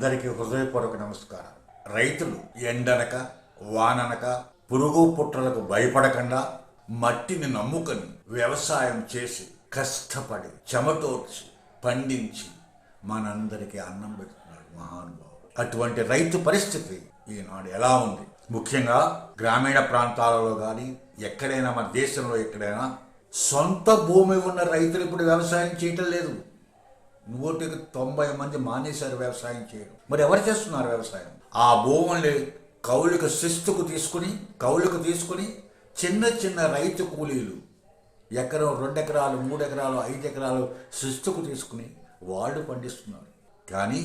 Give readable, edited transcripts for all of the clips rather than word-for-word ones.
అందరికీ హృదయపూర్వక నమస్కారం. రైతులు ఎండనక వాననక పురుగు పుట్రలకు భయపడకుండా మట్టిని నమ్ముకొని వ్యవసాయం చేసి కష్టపడి చెమటోర్చి పండించి మనందరికీ అన్నం పెడుతున్నాడు మహానుభావుడు. అటువంటి రైతు పరిస్థితి ఈనాడు ఎలా ఉంది? ముఖ్యంగా గ్రామీణ ప్రాంతాలలో కానీ ఎక్కడైనా మన దేశంలో ఎక్కడైనా సొంత భూమి ఉన్న రైతులు ఇప్పుడు వ్యవసాయం చేయటం లేదు. 190 మంది మానేశారు వ్యవసాయం చేయడం. మరి ఎవరు చేస్తున్నారు వ్యవసాయం? ఆ భూముల్ని కౌలుకు తీసుకుని చిన్న చిన్న రైతు కూలీలు ఎకరం 2 ఎకరాలు 3 ఎకరాలు 5 ఎకరాలు శిస్తుకు తీసుకుని వాళ్ళు పండిస్తున్నారు. కానీ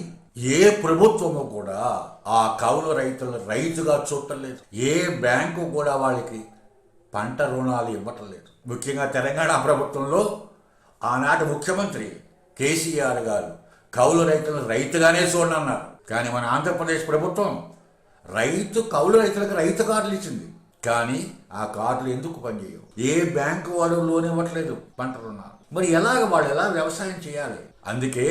ఏ ప్రభుత్వము కూడా ఆ కౌలు రైతులను రైతుగా చూడటం లేదు. ఏ బ్యాంకు కూడా వాళ్ళకి పంట రుణాలు ఇవ్వటం లేదు. ముఖ్యంగా తెలంగాణ ప్రభుత్వంలో ఆనాటి ముఖ్యమంత్రి కేసీఆర్ గారు కౌలు రైతులను రైతుగానే చూడనన్నారు. కానీ మన ఆంధ్రప్రదేశ్ ప్రభుత్వం కౌలు రైతులకు రైతు కార్డులు ఇచ్చింది. కానీ ఆ కార్డులు ఎందుకు పనిచేయవు? ఏ బ్యాంకు వాళ్ళు లోన్ ఇవ్వట్లేదు పంట రుణాలు. మరి వాళ్ళు ఎలా వ్యవసాయం చేయాలి? అందుకే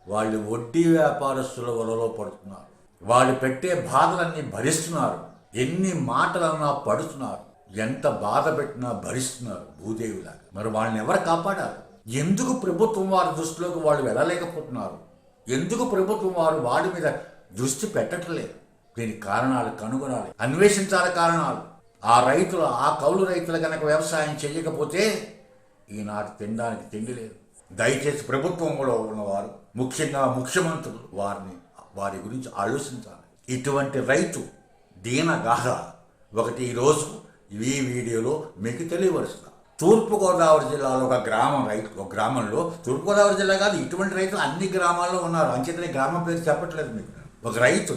వాళ్ళు వడ్డీ వ్యాపారస్తుల వలలో పడుతున్నారు. వాళ్ళు పెట్టే బాధలన్నీ భరిస్తున్నారు. ఎన్ని మాటలన్నా పడుతున్నారు. ఎంత బాధ పెట్టినా భరిస్తున్నారు భూదేవిలాగా. మరి వాళ్ళని ఎవరు కాపాడాలి? ఎందుకు ప్రభుత్వం వారి దృష్టిలోకి వాళ్ళు వెళ్ళలేకపోతున్నారు? ఎందుకు ప్రభుత్వం వాడి మీద దృష్టి పెట్టట్లేదు? దీనికి కారణాలు కనుగొనాలి, అన్వేషించాలి కారణాలు. ఆ కౌలు రైతులు కనుక వ్యవసాయం చేయకపోతే ఈనాటి తినడానికి తిండి లేదు. దయచేసి ప్రభుత్వంలో ఉన్నవారు, ముఖ్యంగా ముఖ్యమంత్రులు వారి గురించి ఆలోచించాలి. ఇటువంటి రైతు దీనగాథ ఒకటి ఈరోజు ఈ వీడియోలో మీకు తెలియవరుస్తా. తూర్పుగోదావరి జిల్లాలో ఒక గ్రామంలో, తూర్పుగోదావరి జిల్లా కాదు, ఇటువంటి రైతులు అన్ని గ్రామాల్లో ఉన్నారు. అంచేతనే గ్రామం పేరు చెప్పట్లేదు మీకు. ఒక రైతు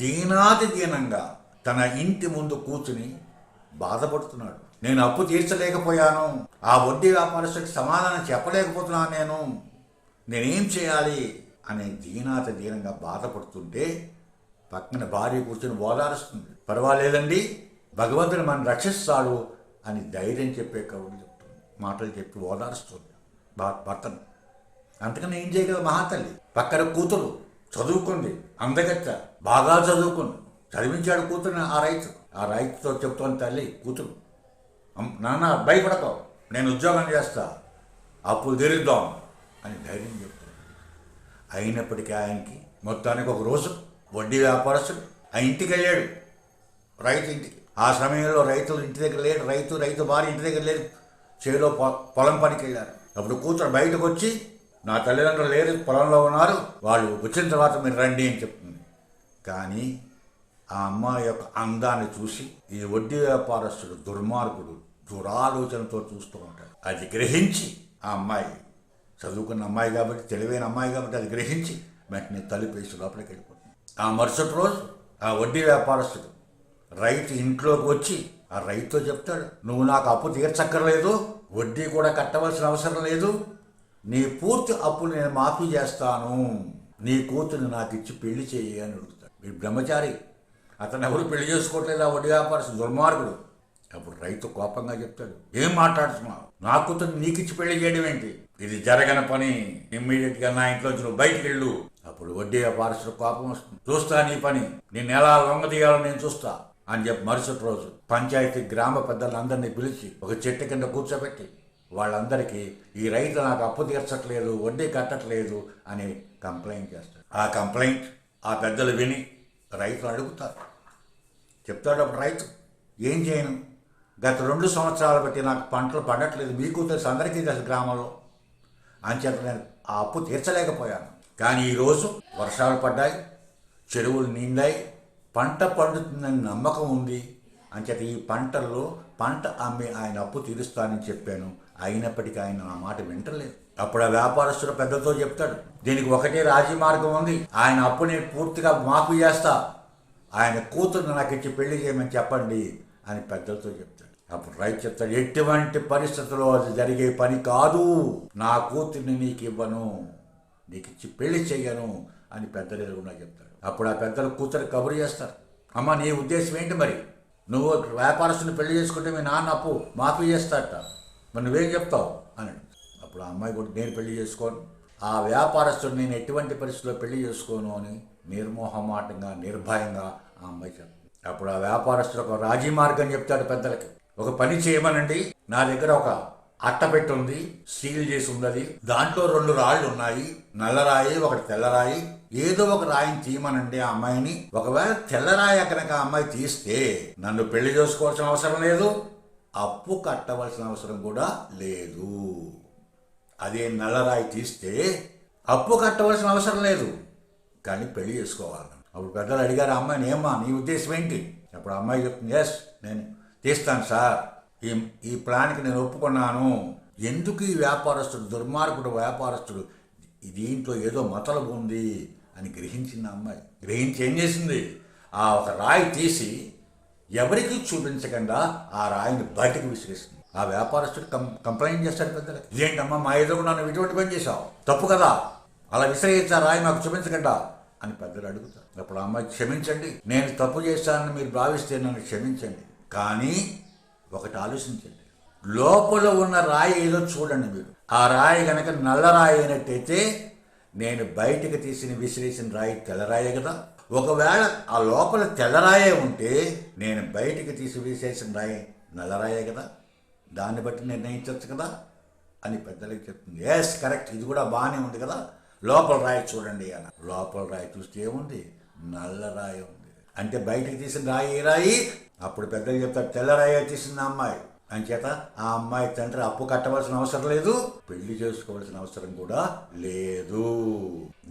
దీనాతి దీనంగా తన ఇంటి ముందు కూర్చుని బాధపడుతున్నాడు. నేను అప్పు తీర్చలేకపోయాను, ఆ వడ్డీ వ్యాపారస్తుడికి సమాధానం చెప్పలేకపోతున్నాను, నేనేం చేయాలి అనే దీనాతి దీనంగా బాధపడుతుంటే పక్కన భార్య కూర్చొని ఓదారుస్తుంది. పర్వాలేదండి, భగవంతుడు మనం రక్షిస్తాడు అని ధైర్యం చెప్పే కవులు చెప్తుంది, మాటలు చెప్పి ఓదారుస్తుంది భర్తను. అంతకన్నా ఏం చేయగల మహాతల్లి. పక్కన కూతురు చదువుకుంది, అందగత్త, బాగా చదువుకుంది, చదివించాడు కూతురు. ఆ రైతుతో చెప్తోంది తల్లి కూతురు, నాన్న భయపడతావు, నేను ఉద్యోగం చేస్తా, అప్పులు తీరుద్దాం అని ధైర్యం చెప్తుంది. అయినప్పటికీ ఆయనకి మొత్తానికి ఒక రోజు వడ్డీ వ్యాపారస్తుడు ఆ ఇంటికి వెళ్ళాడు, రైతు ఇంటికి. ఆ సమయంలో రైతులు ఇంటి దగ్గర లేడు, రైతు భార్య ఇంటి దగ్గర లేదు, చేలో పొలం పనికి వెళ్ళారు. అప్పుడు కూతురు బయటకు వచ్చి, నా తల్లిదండ్రులు లేరు, పొలంలో ఉన్నారు, వాళ్ళు వచ్చిన తర్వాత మీరు రండి అని చెప్తుంది. కానీ ఆ అమ్మాయి యొక్క అందాన్ని చూసి ఈ వడ్డీ వ్యాపారస్తుడు దుర్మార్గుడు దురాలోచనతో చూస్తూ ఉంటాడు. అది గ్రహించి ఆ అమ్మాయి, చదువుకున్న అమ్మాయి కాబట్టి, తెలివైన అమ్మాయి కాబట్టి అది గ్రహించి వెంటనే తలుపేసి లోపలికి వెళ్ళిపోతుంది. ఆ మరుసటి రోజు ఆ వడ్డీ వ్యాపారస్తుడు రైతు ఇంట్లోకి వచ్చి ఆ రైతుతో చెప్తాడు, నువ్వు నాకు అప్పు తీర్చక్కర్లేదు, వడ్డీ కూడా కట్టవలసిన అవసరం లేదు, నీ పూర్తి అప్పులు నేను మాఫీ చేస్తాను, నీ కూతురు నాకు ఇచ్చి పెళ్లి చేయి అని అడుగుతాడు. ఈ బ్రహ్మచారి, అతను ఎవరు పెళ్లి చేసుకోవట్లేదు, ఆ వడ్డీ వ్యాపారస్తుడు దుర్మార్గుడు. అప్పుడు రైతు కోపంగా చెప్తాడు, ఏం మాట్లాడుతున్నావు, నా కూతురు నీకు ఇచ్చి పెళ్లి చేయడం ఏంటి, ఇది జరగని పని, ఇమ్మీడియట్గా నా ఇంట్లోంచి నువ్వు బయటికి వెళ్ళు. అప్పుడు వడ్డీ వ్యాపారస్తుడు కోపం వస్తుంది, చూస్తా నీ పని, నేను ఎలా లొంగదీయాలో నేను చూస్తా అని చెప్పి మరుసటి రోజు పంచాయతీ గ్రామ పెద్దలందరినీ పిలిచి ఒక చెట్టు కింద కూర్చోబెట్టి వాళ్ళందరికీ ఈ రైతు నాకు అప్పు తీర్చట్లేదు, వడ్డీ కట్టట్లేదు అని కంప్లైంట్ చేస్తాడు. ఆ కంప్లైంట్ ఆ పెద్దలు విని రైతులు అడుగుతారు. చెప్తాడు అప్పుడు రైతు, ఏం చేయను, గత 2 సంవత్సరాలు బట్టి నాకు పంటలు పండట్లేదు, మీకు తెలుసు, అందరికీ తెలుసు గ్రామంలో, అంచేత నేను ఆ అప్పు తీర్చలేకపోయాను. కానీ ఈరోజు వర్షాలు పడ్డాయి, చెరువులు నిండాయి, పంట పండుతుందని నమ్మకం ఉంది, అంచేత ఈ పంటల్లో పంట అమ్మి ఆయన అప్పు తీరుస్తానని చెప్పాను. అయినప్పటికీ ఆయన ఆ మాట వింటలేదు. అప్పుడు ఆ వ్యాపారస్తుడు పెద్దతో చెప్తాడు, దీనికి ఒకటే రాజీ మార్గం ఉంది, ఆయన అప్పుని పూర్తిగా మాఫీ చేస్తా, ఆయన కూతురు నాకు ఇచ్చి పెళ్లి చేయమని చెప్పండి అని పెద్దలతో చెప్తాడు. అప్పుడు రైతు చెప్తాడు, ఎటువంటి పరిస్థితుల్లో అది జరిగే పని కాదు, నా కూతుర్ని నీకు ఇవ్వను, నీకు ఇచ్చి పెళ్లి చెయ్యను అని పెద్దలు ఎదురుగా చెప్తాడు. అప్పుడు ఆ పెద్దలు కూతురు కబురు చేస్తారు, అమ్మ నీ ఉద్దేశం ఏంటి, మరి నువ్వు వ్యాపారస్తుని పెళ్లి చేసుకుంటే మీ నాన్న అప్పు మాఫీ చేస్తాడట, మరి నువ్వేం చెప్తావు అని. అప్పుడు ఆ అమ్మాయి కూడా, నేను పెళ్లి చేసుకోను, ఆ వ్యాపారస్తుడు నేను ఎటువంటి పరిస్థితుల్లో పెళ్లి చేసుకోను అని నిర్మోహమాటంగా నిర్భయంగా ఆ అమ్మాయి చెప్తాడు. అప్పుడు ఆ వ్యాపారస్తుడు ఒక రాజీ మార్గం చెప్తాడు పెద్దలకి. ఒక పని చేయమనండి, నా దగ్గర ఒక అట్ట పెట్టి ఉంది, సీల్ చేసి ఉన్నది, దాంట్లో 2 రాళ్ళు ఉన్నాయి, నల్లరాయి ఒకటి తెల్లరాయి, ఏదో ఒక రాయిని తీయమనండి ఆ అమ్మాయిని. ఒకవేళ తెల్లరాయి కనుక ఆ అమ్మాయి తీస్తే నన్ను పెళ్లి చేసుకోవాల్సిన అవసరం లేదు, అప్పు కట్టవలసిన అవసరం కూడా లేదు. అదే నల్లరాయి తీస్తే అప్పు కట్టవలసిన అవసరం లేదు, కానీ పెళ్లి చేసుకోవాలి. అప్పుడు పెద్దలు అడిగారు ఆ అమ్మాయిని, ఏమ్మా నీ ఉద్దేశం ఏంటి? అప్పుడు ఆ అమ్మాయి చెప్తుంది, ఎస్ నేను తీస్తాను సార్, ఈ ప్లాన్కి నేను ఒప్పుకున్నాను. ఎందుకు ఈ వ్యాపారస్తుడు దుర్మార్గుడు వ్యాపారస్తుడు దీంట్లో ఏదో మతలబు ఉంది అని గ్రహించింది అమ్మాయి. గ్రహించి ఏం చేసింది, ఆ ఒక రాయి తీసి ఎవరికి చూపించకుండా ఆ రాయిని బయటకు విసిరేసింది. ఆ వ్యాపారస్తుడు కంప్లైంట్ చేస్తాడు పెద్దలకి, ఇదేంటమ్మా మా ఎదురు నన్ను ఇటువంటి పని చేశావు, తప్పు కదా, అలా విసిరేయచ్చా రాయి మాకు చూపించకుండా అని పెద్దలు అడుగుతారు. అప్పుడు ఆ అమ్మాయి, క్షమించండి, నేను తప్పు చేశానని మీరు భావిస్తే నన్ను క్షమించండి, కానీ ఒకటి ఆలోచించండి, లోపల ఉన్న రాయి ఏదో చూడండి మీరు. ఆ రాయి కనుక నల్లరాయి అయినట్టయితే నేను బయటికి తీసిన విసిరేసిన రాయి తెల్లరాయే కదా. ఒకవేళ ఆ లోపల తెల్లరాయే ఉంటే నేను బయటికి తీసి విసిరేసిన రాయి నల్లరాయే కదా, దాన్ని బట్టి నిర్ణయించవచ్చు కదా అని పెద్దలకి చెప్తుంది. ఎస్ కరెక్ట్, ఇది కూడా బాగానే ఉంది కదా, లోపల రాయి చూడండి అన్న. లోపల రాయి చూస్తే ఏముంది, నల్ల రాయి ఉంది. అంటే బయటికి తీసిన రాయి ఏ రాయి? అప్పుడు పెద్దలు చెప్తారు, తెల్లరాయి తీసిన అమ్మాయి. అంచేత ఆ అమ్మాయి తండ్రి అప్పు కట్టవలసిన అవసరం లేదు, పెళ్లి చేసుకోవాల్సిన అవసరం కూడా లేదు.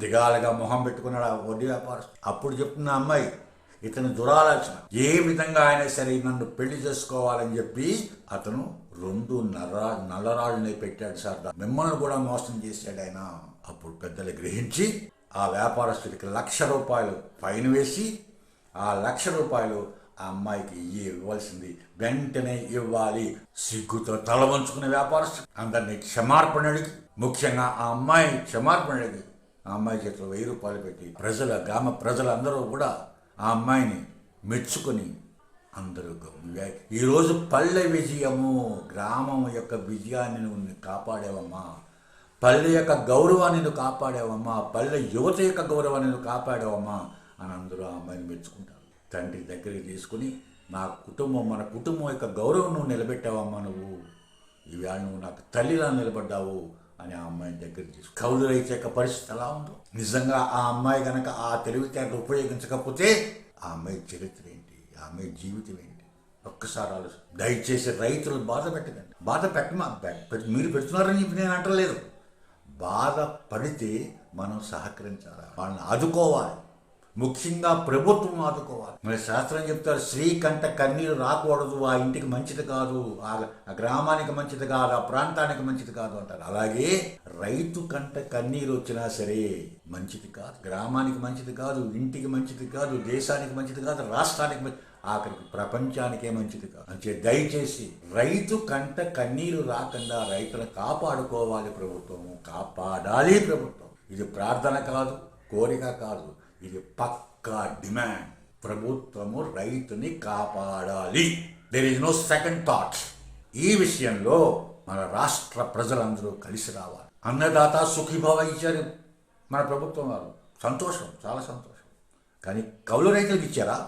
దిగాలుగా మొహం పెట్టుకున్నాడు ఆ వడ్డీ వ్యాపారస్తుడు. అప్పుడు చెప్తున్న అమ్మాయి, ఇతని దురాలోచన, ఏ విధంగా అయినా సరే నన్ను పెళ్లి చేసుకోవాలని చెప్పి అతను 2 నల్లరాళ్ళని పెట్టాడు సార్, మిమ్మల్ని కూడా మోసం చేశాడు ఆయన. అప్పుడు పెద్దలు గ్రహించి ఆ వ్యాపారస్తుడికి ₹1,00,000 ఫైన్ వేసి ఆ ₹1,00,000 ఆ అమ్మాయికి ఇవ్వాల్సింది వెంటనే ఇవ్వాలి. సిగ్గుతో తల వంచుకునే వ్యాపారస్తుడు అందరినీ క్షమార్పణ అడిగి, ముఖ్యంగా ఆ అమ్మాయి క్షమార్పణ అడిగి ఆ అమ్మాయి చేతిలో ₹1000 పెట్టి గ్రామ ప్రజలందరూ కూడా ఆ అమ్మాయిని మెచ్చుకొని అందరూ ఈరోజు పల్లె విజయము, గ్రామం యొక్క విజయాన్ని నువ్వు కాపాడేవమ్మా, పల్లె యొక్క గౌరవాన్ని నువ్వు కాపాడేవమ్మా, పల్లె యువత యొక్క గౌరవాన్ని నువ్వు కాపాడేవమ్మా అని అందరూ ఆ అమ్మాయిని మెచ్చుకుంటారు. తండ్రి దగ్గరికి తీసుకుని, మన కుటుంబం యొక్క గౌరవం నువ్వు నిలబెట్టావమ్మా, నువ్వు ఈవేళ నువ్వు నాకు తల్లిలా నిలబడ్డావు అని ఆ అమ్మాయిని దగ్గరికి తీసుకు. కౌలు రైతు యొక్క పరిస్థితి ఎలా ఉందో, నిజంగా ఆ అమ్మాయి కనుక ఆ తెలివితేటలు ఉపయోగించకపోతే ఆ అమ్మాయి చరిత్ర ఏంటి, ఆ అమ్మాయి జీవితం ఏంటి ఒక్కసారి ఆలోచన. దయచేసి రైతులు బాధ పెట్టకండి, బాధ మీరు పెడుతున్నారని చెప్పి నేను అంటలేదు. బాధ పడితే మనం సహకరించాలి, వాళ్ళని ఆదుకోవాలి, ముఖ్యంగా ప్రభుత్వం ఆదుకోవాలి. మరి శాస్త్రం చెప్తారు, స్త్రీ కంట కన్నీరు రాకూడదు, ఆ ఇంటికి మంచిది కాదు, ఆ గ్రామానికి మంచిది కాదు, ఆ ప్రాంతానికి మంచిది కాదు అంటారు. అలాగే రైతు కంట కన్నీరు వచ్చినా సరే మంచిది కాదు, గ్రామానికి మంచిది కాదు, ఇంటికి మంచిది కాదు, దేశానికి మంచిది కాదు, రాష్ట్రానికి ఆఖరికి ప్రపంచానికే మంచిది కాదు. అంటే దయచేసి రైతు కంట కన్నీరు రాకుండా రైతులను కాపాడుకోవాలి ప్రభుత్వము, కాపాడాలి ప్రభుత్వం. ఇది ప్రార్థన కాదు, కోరిక కాదు, ఇది పక్కా డిమాండ్. ప్రభుత్వము రైతుని కాపాడాలి. There is no second thought. ఈ విషయంలో మన రాష్ట్ర ప్రజలందరూ కలిసి రావాలి. అన్నదాత సుఖీభవ ఇచ్చారు మన ప్రభుత్వం వారు, సంతోషం, చాలా సంతోషం. కానీ కౌలు రైతులకు ఇచ్చారా?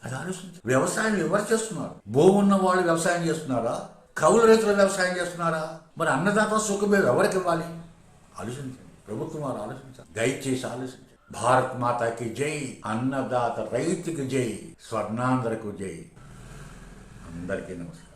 అది ఆలోచించారు. వ్యవసాయం ఎవరు చేస్తున్నారు? భూమి ఉన్న వాళ్ళు వ్యవసాయం చేస్తున్నారా? కౌలు రైతులు వ్యవసాయం చేస్తున్నారా? మరి అన్నదాత సుఖీభవ ఎవరికి ఇవ్వాలి? ఆలోచించండి, ప్రభుత్వం వారు ఆలోచించారు. దయచేసి ఆలోచించండి. భారత్ మాతాకి జై, అన్నదాత రైతుకి జై, స్వర్ణాంధ్రకు జై. అందరికీ నమస్కారం.